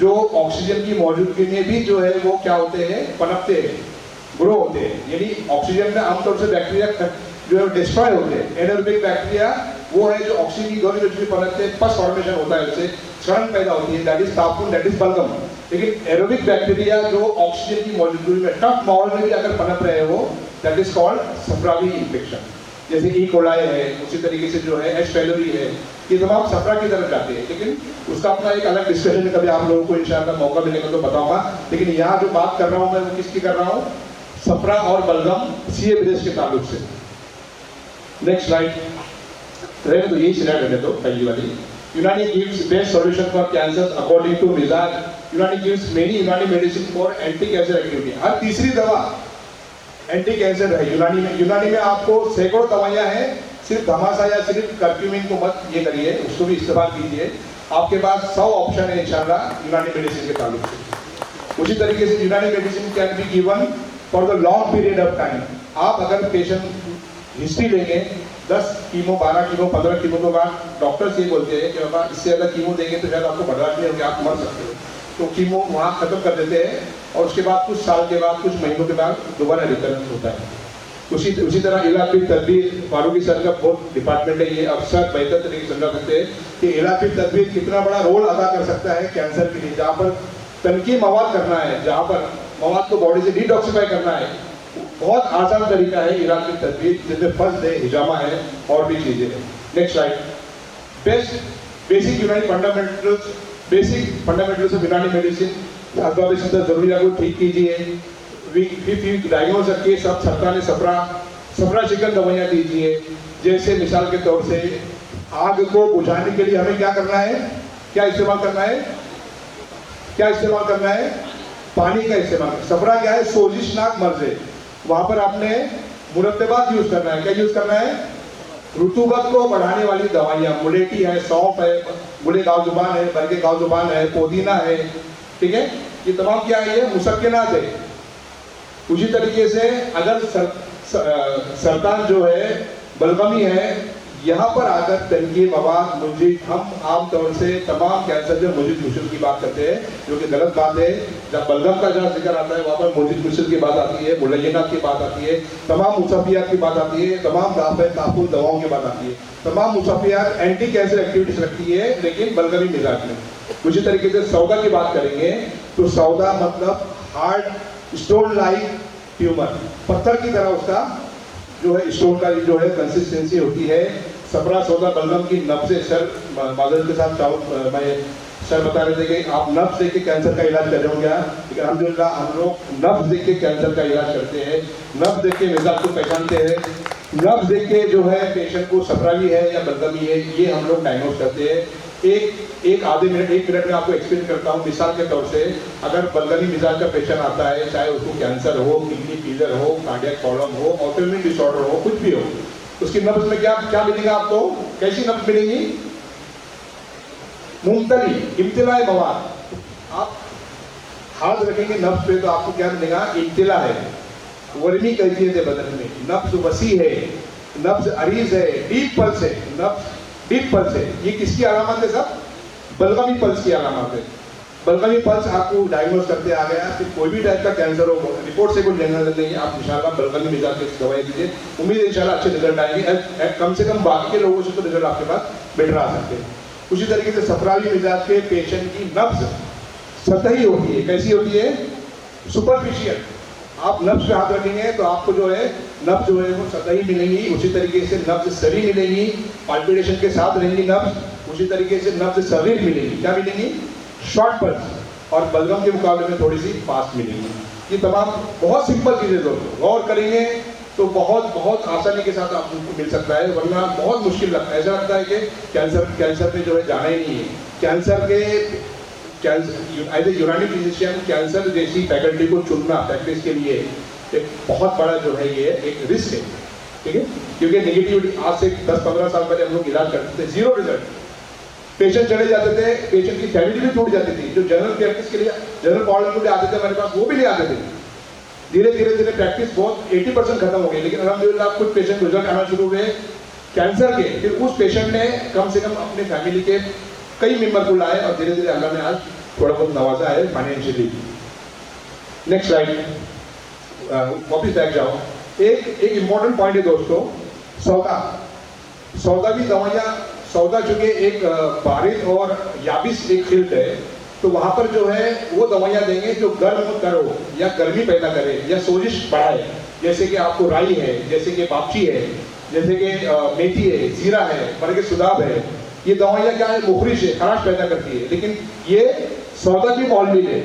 जो ऑक्सीजन की मौजूदगी में भी जो है वो क्या होते हैं? पनपते हैं, ग्रो होते हैं। यानी ऑक्सीजन में आमतौर से बैक्टीरिया जो है डिस्ट्रॉय होते हैं। एनोबिक बैक्टीरिया वो है जो ऑक्सीजन की गौरी में पनपते हैं, पस फॉर्मेशन होता है, उससे क्षरण पैदा होती है, दैट इज तापमान, दैट इज बलगम। लेकिन एरोबिक बैक्टीरिया जो ऑक्सीजन की मौजूदगी में टफ माहौल में भी अगर पनप रहे हो, दैट इज कॉल्ड सफरावी इन्फेक्शन। जैसे ई कोलाई है, उसी तरीके से जो है एच पैलोरी है, ये तमाम सफरा की तरफ जाते हैं। लेकिन उसका अपना एक अलग डिस्कशन है, कभी आप लोगों को इंशाअल्लाह मौका मिलेगा तो बताऊंगा। लेकिन यहाँ जो बात कर रहा हूँ मैं वो किसकी कर रहा हूँ? सफरा और बलगम सीए विदेश के ताल्लुक से। नेक्स्ट स्लाइड रहने तो यही स्लाइड रहने तो पहली वाली। Unani gives best solution for cancer according to मिजाज। Unani gives many Unani medicine for anti cancer activity. हर तीसरी दवा एंटी कैंसर है यूनानी में। यूनानी में आपको सैकड़ों दवाइयां हैं, सिर्फ घमासा या सिर्फ कर्क्यूमिन को मत ये करिए, उसको भी इस्तेमाल कीजिए। आपके पास 100 ऑप्शन है इंशाल्लाह यूनानी मेडिसिन के ताल्लुक से। उसी तरीके से यूनानी medicine can be given for the long period of time. आप अगर पेशेंट हिस्ट्री लेंगे 10 कीमो 12 कीमो 15 कीमो के बाद डॉक्टर से ये बोलते हैं कि बाबा इससे ज़्यादा कीमो देंगे तो शायद आपको बर्दाश्त नहीं होगी, आप मर सकते हो, तो कीमो वहाँ ख़त्म कर देते हैं और उसके बाद कुछ साल के बाद कुछ महीनों के बाद दोबारा रिकरेंस होता है। उसी तरह इलाज की तदबीर, फारूकी सर का बहुत डिपार्टमेंट है, ये अफसर बेहतर तरीके से समझा सकते हैं कि इलाज की तदबीर कितना बड़ा रोल अदा कर सकता है कैंसर के लिए। जहाँ पर तनकी मवाद करना है, जहाँ पर मवाद को बॉडी से डिटॉक्सिफाई करना है, बहुत आसान तरीका है इलाज की तदबीर, जिसमें फर्स्ट है, हिजामा है और भी चीज़ें हैं। Next slide. Basic Unani fundamentals, basic fundamentals of Unani medicine. जरूरिया को ठीक कीजिए। डायग्नोज अ केस ऑफ सफरा चिकन दवाइयाँ दीजिए। जैसे मिसाल के तौर से आग को बुझाने के लिए हमें क्या करना है, क्या इस्तेमाल करना है, क्या इस्तेमाल करना है, पानी का इस्तेमाल। सफरा क्या है, सोजिशनाक मर्ज है, वहां पर आपने मुरत्तबात यूज करना है। क्या यूज करना है, रुतूबत को बढ़ाने वाली दवाइयाँ। मुलेठी है, सौंफ है, गुले गावजुबान है, बरगे गावजुबान है, पुदीना है, ठीक है, ये तमाम क्या है, ये मुसक्किनात है। उसी तरीके से अगर सरतान जो है, बलगमी है, यहाँ पर आकर तनकी मवाद मुंजिद, हम आमतौर से तमाम कैंसर में मुंजिद मुश्किल की बात करते हैं, जो कि गलत बात है। जब बलगम का जहाँ जिक्र आता है वहाँ पर मुंजिद मुश्किल की बात आती है, मुलय्यनात की बात आती है, तमाम मुसफ़ियात की बात आती है, तमाम दाफ़े ताफ़ुल दवाओं की बात आती है। तमाम मुसफ़ियात एंटी कैंसर एक्टिविटीज रखती है, लेकिन बलगमी मिजाज में। उसी तरीके से सौदा की बात करेंगे तो सौदा मतलब हार्ड स्टोन लाइक ट्यूमर, पत्थर की तरह उसका जो है स्टोन का जो है कंसिस्टेंसी होती है। सफरा सौदा बलगम की नब्ज़ से सर माजरत के साथ मैं सर बता रहे थे कि आप नब्ज़ देख के कैंसर का इलाज कर रहे हो क्या, लेकिन अल्हम्दुलिल्लाह हम लोग नब्ज़ देख के कैंसर का इलाज करते हैं, नब्ज़ देख के मिजाज को पहचानते हैं, नब्ज़ देख के जो है पेशेंट को सफरावी है या बलगमी है ये हम लोग डायग्नोज करते हैं। एक आधे मिनट 1 मिनट में आपको एक्सप्लेन करता हूँ। मिसाल के तौर से अगर बलगमी मिजाज का पेशेंट आता है, चाहे उसको कैंसर हो, किडनी फेलियर हो, कार्डियक प्रॉब्लम हो, ऑटोइम्यून डिसऑर्डर हो, कुछ भी हो, उसकी नब्ज में क्या मिलेगा आपको, कैसी नब्ज मिलेगी, मुमतली इम्तिला मवाद। आप हाथ रखेंगे नब्ज पे तो आपको क्या मिलेगा, इम्तिला है, वर्मी कैफियत है बदन में, नब्ज वसी है, नब्ज अरीज है, डीप पल्स है, नब्ज डीप पल्स है। ये किसकी अलामत है सब, बलगमी पल्स की अलामत है। बलगमी पल्स आपको डायग्नोज करते आ गया, फिर कोई भी टाइप का कैंसर हो, रिपोर्ट से कोई लेना नहीं है, आप इंशाल्लाह बलगमी मिजाज की दवाई दीजिए, उम्मीद है इंशाल्लाह अच्छे रिजल्ट आएंगे। कम से कम बाकी के लोगों से तो रिजल्ट आपके पास बेटर आ सकते हैं। उसी तरीके से सफरावी मिजाज के पेशेंट की नब्ज सतही होती है, कैसी होती है, सुपरफिशियल। आप नब्ज पे हाथ रखेंगे तो आपको जो है नब्ज जो है वो सतही मिलेंगी। उसी तरीके से नब्ज सरी मिलेंगी, पाल्पिटेशन के साथ रहेंगी नब्ज। उसी तरीके से नब्ज सरीर मिलेंगी, क्या मिलेंगी, शॉर्ट पल्स, और बलगम के मुकाबले में थोड़ी सी फास्ट मिलेंगी। ये तमाम बहुत सिंपल चीज़ें दोस्तों, गौर करेंगे तो बहुत आसानी के साथ आपको मिल सकता है, वरना बहुत मुश्किल लगता है। ऐसा लगता है कि कैंसर में जो है जाना ही नहीं है। कैंसर के एज ए यूनानी फिजिशियन कैंसर जैसी फैकल्टी को चुनना प्रैक्टिस के लिए एक बहुत बड़ा जो है ये एक रिस्क है, ठीक है, क्योंकि नेगेटिविटी आज से 10-15 साल पहले हम लोग इलाज करते थे, 0 रिजल्ट, पेशेंट चले जाते थे, पेशेंट की फैमिली भी टूट जाती थी, जो जनरल प्रैक्टिस के लिए जनरल प्रॉब्लम के लिए आते थे हमारे पास वो भी नहीं आते थे। धीरे धीरे प्रैक्टिस बहुत 80% खत्म हो गई, लेकिन अल्हम्दुलिल्लाह कुछ पेशेंट रिजल्ट आना शुरू हुए कैंसर के। फिर उस पेशेंट ने कम से कम अपने फैमिली के कई मेंबर को लाए और धीरे धीरे अल्लाह ने आज थोड़ा बहुत नवाजा है फाइनेंशियली। नेक्स्ट स्लाइड, वापिस बैक जाओ। एक इम्पॉर्टेंट पॉइंट है दोस्तों, सौदा भी दवाइयाँ, सौदा चूंकि एक बारिद और याबिस एक फील्ड है, तो वहाँ पर जो है वो दवाइयाँ देंगे जो गर्म करो या गर्मी पैदा करे या सोजिश बढ़ाए, जैसे कि आपको राई है, जैसे कि बापची है, जैसे कि मेथी है, जीरा है, बरगे सुदाब है। ये दवाइयाँ क्या है, मुखरिश है, खराश पैदा करती है, लेकिन ये सौदा की मौलवी है।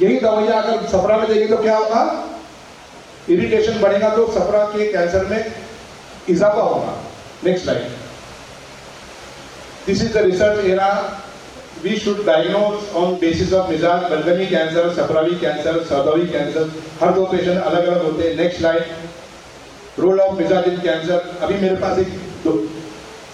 यही दवाइयाँ अगर सफरा में देंगे तो क्या होगा, इरिटेशन बढ़ेगा तो सफरा के कैंसर में इजाफा होगा। Next slide. This is the research era. We should diagnose on basis of मिजाज, बलगमी कैंसर, सफरावी कैंसर, सौदावी कैंसर, हर दो पेशेंट अलग अलग होते हैं। Next slide. रोल ऑफ मिजाज इन कैंसर। अभी मेरे पास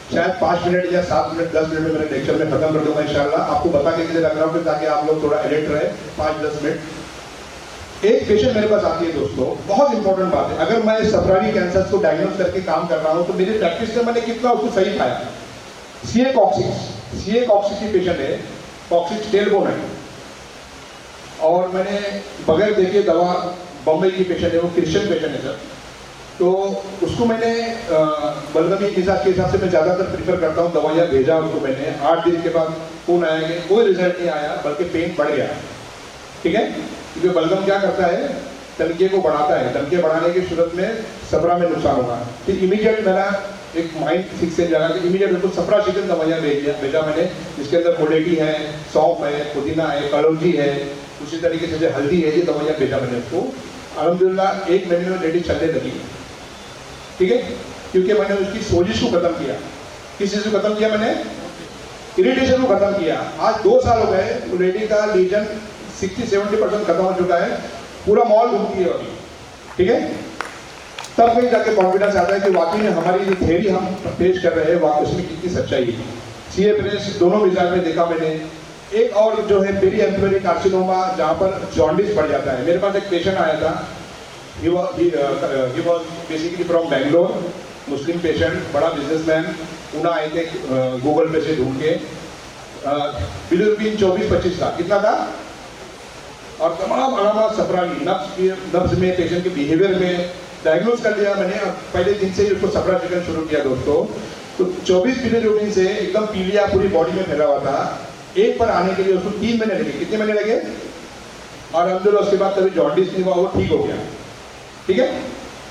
शायद 5 मिनट या 7 मिनट 10 मिनट में मेरे लेक्चर में खत्म कर दूंगा इंशाल्लाह। आपको बता के लिए लग रहा हूँ ताकि आप लोग थोड़ा अलर्ट रहे। 5-10 मिनट। एक पेशेंट मेरे पास आती है दोस्तों, बहुत इंपॉर्टेंट बात है। अगर मैं सफरावी कैंसर को डायग्नोज करके काम कर रहा हूँ तो मेरी प्रैक्टिस में मैंने कितना उसको सही पाया। सीए कॉक्सिस की पेशेंट है, कॉक्सिस टेलबोन है, और मैंने बगैर देखे दवा, बम्बई की पेशेंट है, वो क्रिश्चियन पेशेंट है सर। तो उसको मैंने बलगमी मिजाज के हिसाब से मैं ज़्यादातर प्रीफर करता हूँ, दवाइयाँ भेजा उसको मैंने। 8 दिन के बाद फोन आया कि कोई रिजल्ट नहीं आया, बल्कि पेन बढ़ गया। ठीक है, क्योंकि बलगम क्या करता है, तनके को बढ़ाता है। तनके बढ़ाने की सूरत में सफरा में नुकसान होगा। फिर इमीडिएट मेरा एक माइंड फिक्स से जाना कि इमीडिएट उसको सफरा शिकन दवाइयाँ भेजा मैंने, जिसके अंदर कोडेटी है, सौंफ है, पुदीना है, कलौजी है, उसी तरीके से जो हल्दी है, ये दवाइयाँ भेजा मैंने उसको। अल्हम्दुलिल्लाह 1 महीने में लेडी चलने लगी। ठीक है, क्योंकि मैंने उसकी सोजिश को खत्म किया। किस चीज़ को खत्म किया मैंने? इरिटेशन को खत्म किया। आज 2 साल हो गए, वो लेडी का लीजन 60-70% खत्म हो चुका है, पूरा मॉल घूमती है अभी। ठीक है, तब कहीं जाके कॉन्फिडेंस आता है कि वाकई में हमारी जो थ्योरी हम पेश कर रहे हैं वाकई उसमें कितनी सच्चाई है। सीए प्रेस दोनों मिजाज में देखा मैंने। एक और जो है पेरी एम्पलरी कार्सिनोमा, जहाँ पर जॉन्डिस बढ़ जाता है। मेरे पास एक पेशेंट आया था, he was basically from Bangalore, Muslim patient, बड़ा बिजनेसमैन। उन्हें आए थे गूगल पे से ढूंढ के। बिलिरुबिन 24-25 था, कितना था, और तमाम अलामत सफरावी नब्ज में, पेशेंट के बिहेवियर में डायग्नोज कर लिया मैंने। पहले दिन से ही उसको सफरा चिकन शुरू किया दोस्तों। तो 24 बिलिरुबिन से एकदम पीलिया पूरी बॉडी में फैला हुआ था। एक पर आने के लिए उसको 3 महीने लगे। कितने महीने लगे? और अल्हम्दुलिल्लाह उसके बाद कभी जॉन्डिस नहीं हुआ, वो ठीक हो गया। ठीक है,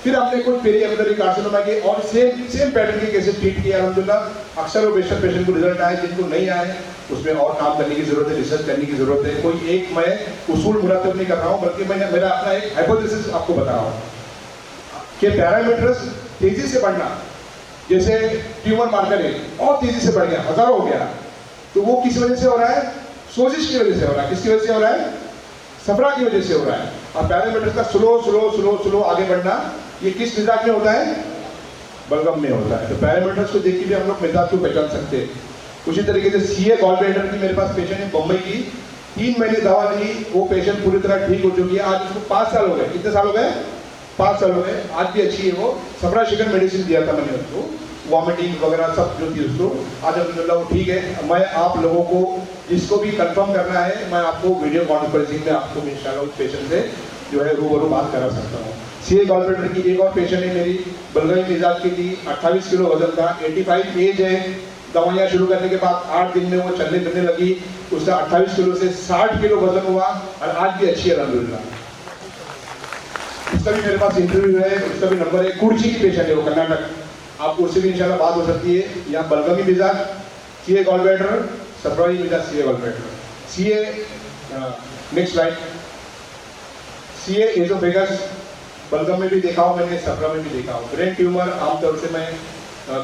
फिर हमने कुछ पेरी एम्पलरी कार्सिनोमा के और सेम पैटर्न के केसेस ट्रीट किया अल्हम्दुलिल्लाह। अक्सर वो पेशेंट को रिजल्ट आए, जिनको नहीं आए उसमें और काम करने की जरूरत है, रिसर्च करने की जरूरत है। कोई एक मैं उसूल मुरातब नहीं कर रहा हूँ, बल्कि मैंने मेरा अपना एक हाइपोथेसिस आपको बता रहा हूँ कि पैरामीटर्स तेजी से बढ़ना, जैसे ट्यूमर मार्कर है और तेजी से बढ़ गया, 1000 हो गया, तो वो किस वजह से हो रहा है? सोजिश की वजह से हो रहा है। किसकी वजह से हो रहा है? सफरा की वजह से हो रहा है। और पैरामीटर्स का स्लो आगे बढ़ना, ये किस मिजाज में होता है? बलगम में होता है। तो पैरामीटर्स को देख के भी हम लोग मिजाज को पहचान सकते हैं। उसी तरीके से सीए गॉलब्लैडर की मेरे पास पेशेंट है बम्बई की, 3 महीने दवा ली, वो पेशेंट पूरी तरह ठीक हो चुकी है। आज उसको 5 साल हो गए। कितने साल हो गए? 5 साल हो गए। आज भी अच्छी है वो। सफरा शिकन मेडिसिन दिया था मैंने उसको, वॉमिटिंग वगैरह सब जो थी उसको, आज अल्हम्दुलिल्लाह वो ठीक है। मैं आप लोगों को जिसको भी कंफर्म करना है, मैं आपको वीडियो कॉन्फ्रेंसिंग में आपको इंशाल्लाह उस पेशेंट से जो है रूबरू बात करा सकता हूँ। सीए गॉलब्लैडर की एक और पेशेंट है मेरी, बलगमी मिजाज की थी, 28 किलो वजन था, 85 एज है। दवाइयाँ शुरू करने के बाद 8 दिन में वो चलने फिरने लगी। उसका 28 किलो से 60 किलो वजन हुआ और आज भी अच्छी है अल्हम्दुलिल्लाह। उसका भी मेरे पास इंटरव्यू है, उसका भी नंबर है। कुर्ची की पेशेंट है वो, कर्नाटक। आपको उससे भी इंशाल्लाह बात हो सकती है। यहाँ बलगमी मिजाज, सीए गॉलब्लैडर, सफरावी मिजाज, CA gallbladder, CA. Next slide. CA oesophagus, बलगम में भी देखा हूँ मैंने, सफरा में भी देखा हूँ। ब्रेन ट्यूमर आमतौर से मैं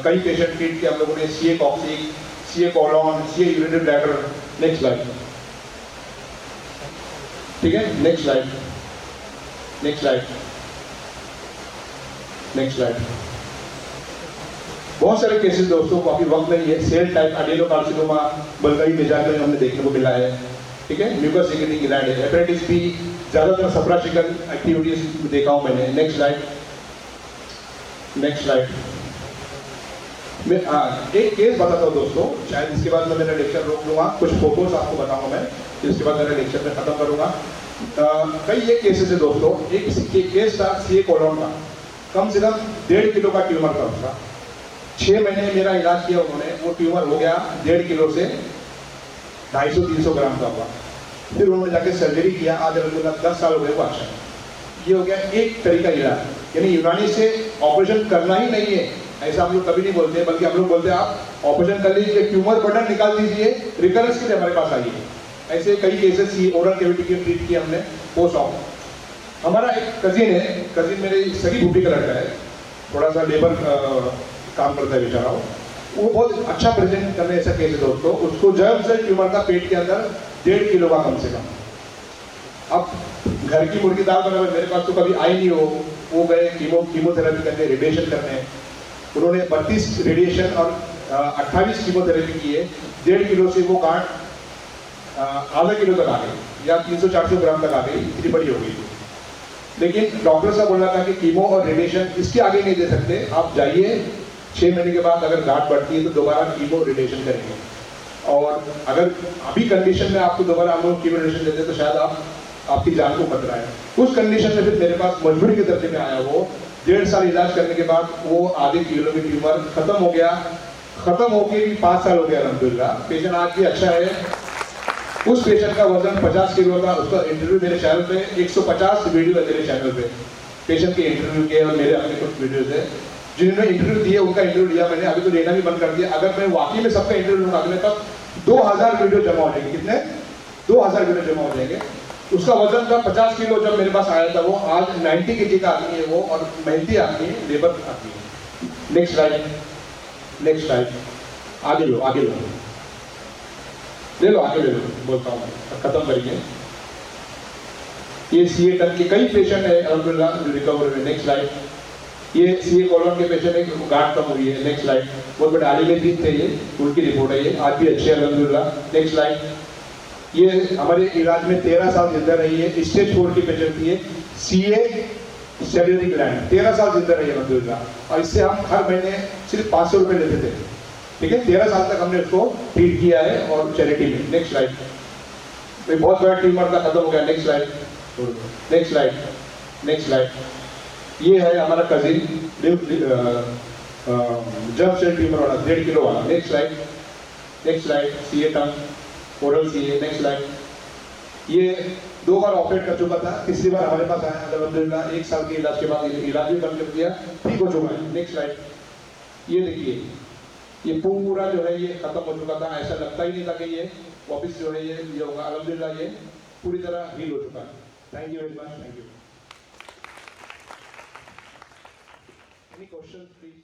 कई पेशेंट ट्रीट किए हम लोगों ने। CA coccyx, CA colon, CA urinary bladder. Next slide. ठीक है, next slide, next slide, next slide. बहुत सारे केसेस दोस्तों, काफी वक्त नहीं है। सेल टाइप एडेनोकार्सिनोमा बलगमी मिजाज में हमने देखने को मिला है। ठीक है, म्यूकस सेक्रेटिंग ग्लैंड है। हेपेटाइटिस बी ज्यादातर सफरा चिकन एक्टिविटीज देखा हूं मैंने। Next slide, next slide. मैं एक केस बताता हूँ दोस्तों, शायद इसके बाद मैं मेरा लेक्चर रोक लूँगा। कुछ फोटोज आपको बताऊँगा मैं, इसके बाद मेरा लेक्चर में खत्म करूँगा। कई ये केसेस है दोस्तों। एक केस था सीए कोलॉन का, कम से कम 1.5 किलो का ट्यूमर था उसका। 6 महीने मेरा इलाज किया उन्होंने, वो ट्यूमर हो गया 1.5 किलो से 250-300 ग्राम का हुआ। फिर उन्होंने जाके सर्जरी किया। आज अल्हम्दुलिल्लाह 10 साल हो गए वो अच्छा। ये हो गया एक तरीका इलाज, यानी यूनानी से ऑपरेशन करना ही नहीं है ऐसा हम लोग कभी नहीं बोलते, बल्कि हम लोग बोलते हैं आप ऑपरेशन कर लीजिए, ट्यूमर बटन निकाल दीजिए, रिकरेंस के लिए हमारे पास आइए। ऐसे कई केसेस ही ओरल कैविटी के ट्रीट किए हमने पोस्ट ऑप। हमारा एक कजिन मेरे सगी बूटी का लड़का है, थोड़ा सा लेबर काम करता है बेचारा, वो बहुत अच्छा प्रेजेंट करने ऐसा केस है दोस्तों। उसको जर्म सेल ट्यूमर का पेट के अंदर 1.5 किलो का कम से कम। अब घर की मुर्गी दाल बराबर मेरे पास तो कभी आई नहीं हो, वो गए कीमोथेरेपी करने, रेडिएशन करने, उन्होंने 32 रेडिएशन और 28 कीमोथेरेपी किए। 1.5 किलो से वो गांठ आधा किलो तक आ गई या 300-400 ग्राम तक आ गई, इतनी बड़ी हो गई। लेकिन डॉक्टर साहब बोलना था कि कीमो और रेडिएशन इसके आगे नहीं दे सकते, आप जाइए 6 महीने के बाद अगर गांठ बढ़ती है तो दोबारा कीमो रेडिएशन करेंगे, और अगर अभी कंडीशन में आपको दोबारा हम लोग कीमो रेडिएशन देते तो शायद आपकी जान को खतरा है। उस कंडीशन में फिर मेरे पास मजबूरी के दर्जे में आया वो। 1.5 साल इलाज करने के बाद वो आधे किलो की ट्यूमर खत्म हो गया। खत्म होके भी 5 साल हो गया अल्हम्दुलिल्लाह। पेशेंट आज भी अच्छा है। उस पेशेंट का वजन 50 किलो था। उसका इंटरव्यू मेरे चैनल पे 150 वीडियो है मेरे चैनल पे, पेशेंट के इंटरव्यू के, और मेरे अपने कुछ वीडियोज है। जिन्होंने इंटरव्यू दिए उनका इंटरव्यू लिया मैंने, अभी तो लेना भी बंद कर दिया। अगर मैं वाकई में सबका इंटरव्यू लूंगा अगले तक 2000 वीडियो जमा हो जाएंगे। कितने? 2000 वीडियो जमा हो जाएंगे। उसका वजन था 50 किलो जब मेरे पास आया था वो, आज 90 kg का आदमी है वो, और मेहनती आदमी है, लेबर आदमी है। Next slide. आगे लो ले लो, आगे ले लो, बोलता हूँ खत्म करिए। ये सीए टन के कई पेशेंट है अल्हम्दुलिल्लाह जो रिकवर हुए। Next slide. ये सीए कॉलोन के पेशेंट है, गांठ कम हुई है। Next slide. बहुत बड़े आलिम थे ये, उनकी रिपोर्ट है ये, आज भी अच्छे अल्हम्दुलिल्लाह। Next slide. ये हमारे इलाज में 13 साल जिंदा रही है, स्टेज 4 की पेशेंट थी, सीए सेलियरी ग्लैंड, 13 साल जिंदा रही है अल्हम्दुलिल्लाह। और इससे हम हर महीने सिर्फ 500 रुपये लेते थे, ठीक है। 13 साल तक हमने उसको ट्रीट किया है, और चैरिटी में। Next slide. बहुत बड़ा ट्यूमर था, खत्म हो गया। Next slide. ये है हमारा कजिन जर्म सेल ट्यूमर वाला, 1.5 किलो वाला। Next slide. सीए टंग, ओरल सीए। Next slide. ये 2 बार ऑपरेट कर चुका था, तीसरी बार हमारे पास आया अल्हम्दुलिल्लाह। 1 साल के इलाज के बाद इलाज भी बंद कर दिया, ठीक हो चुका है। Next slide. ये देखिए, ये पूरा जो है ये खत्म हो चुका था, ऐसा लगता ही नहीं था कि ये वापस जो है ये होगा। अल्हम्दुलिल्लाह ये पूरी तरह हील हो चुका है। Thank you very much. Thank you. Any question please.